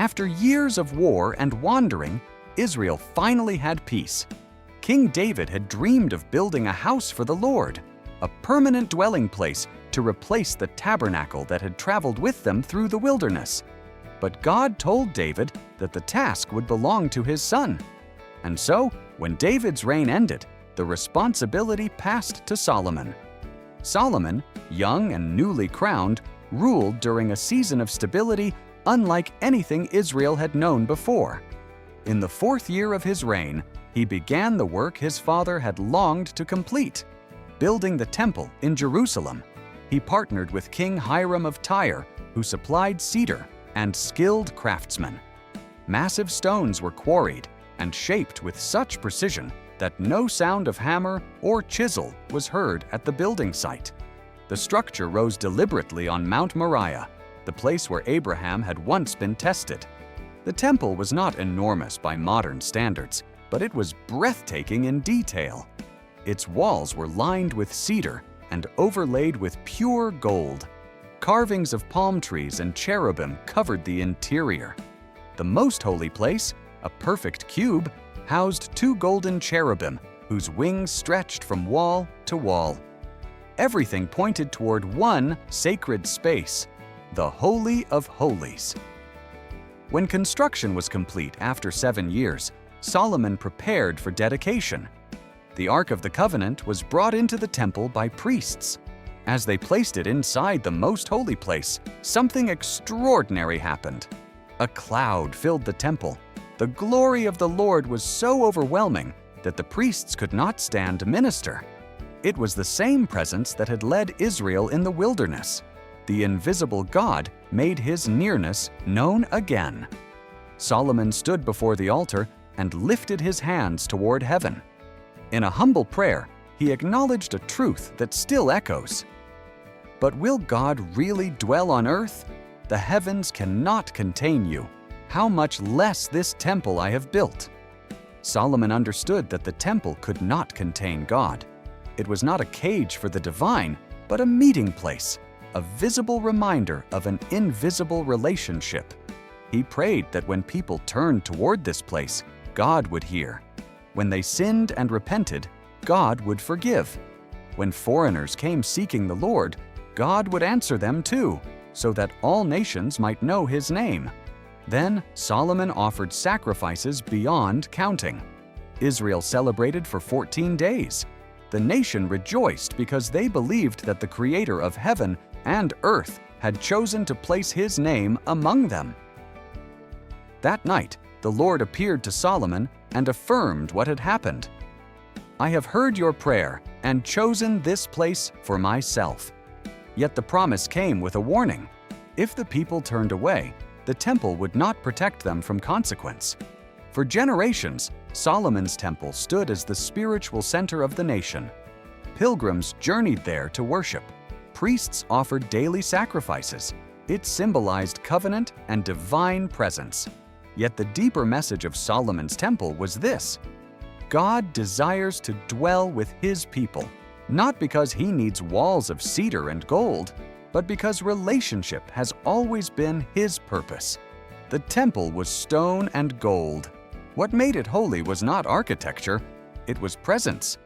After years of war and wandering, Israel finally had peace. King David had dreamed of building a house for the Lord, a permanent dwelling place to replace the tabernacle that had traveled with them through the wilderness. But God told David that the task would belong to his son. And so, when David's reign ended, the responsibility passed to Solomon. Solomon, young and newly crowned, ruled during a season of stability unlike anything Israel had known before. In the 4th year of his reign, he began the work his father had longed to complete, building the temple in Jerusalem. He partnered with King Hiram of Tyre, who supplied cedar and skilled craftsmen. Massive stones were quarried and shaped with such precision that no sound of hammer or chisel was heard at the building site. The structure rose deliberately on Mount Moriah, the place where Abraham had once been tested. The temple was not enormous by modern standards, but it was breathtaking in detail. Its walls were lined with cedar and overlaid with pure gold. Carvings of palm trees and cherubim covered the interior. The most holy place, a perfect cube, housed 2 golden cherubim whose wings stretched from wall to wall. Everything pointed toward one sacred space, the Holy of Holies. When construction was complete after 7 years, Solomon prepared for dedication. The Ark of the Covenant was brought into the temple by priests. As they placed it inside the most holy place, something extraordinary happened. A cloud filled the temple. The glory of the Lord was so overwhelming that the priests could not stand to minister. It was the same presence that had led Israel in the wilderness. The invisible God made his nearness known again. Solomon stood before the altar and lifted his hands toward heaven. In a humble prayer, he acknowledged a truth that still echoes. But will God really dwell on earth? The heavens cannot contain you. How much less this temple I have built? Solomon understood that the temple could not contain God. It was not a cage for the divine, but a meeting place, a visible reminder of an invisible relationship. He prayed that when people turned toward this place, God would hear. When they sinned and repented, God would forgive. When foreigners came seeking the Lord, God would answer them too, so that all nations might know his name. Then Solomon offered sacrifices beyond counting. Israel celebrated for 14 days. The nation rejoiced because they believed that the Creator of heaven and earth had chosen to place his name among them. That night, the Lord appeared to Solomon and affirmed what had happened. "I have heard your prayer and chosen this place for myself." Yet the promise came with a warning. If the people turned away, the temple would not protect them from consequence. For generations, Solomon's temple stood as the spiritual center of the nation. Pilgrims journeyed there to worship. Priests offered daily sacrifices. It symbolized covenant and divine presence. Yet the deeper message of Solomon's temple was this: God desires to dwell with his people, not because he needs walls of cedar and gold, but because relationship has always been his purpose. The temple was stone and gold. What made it holy was not architecture, it was presence.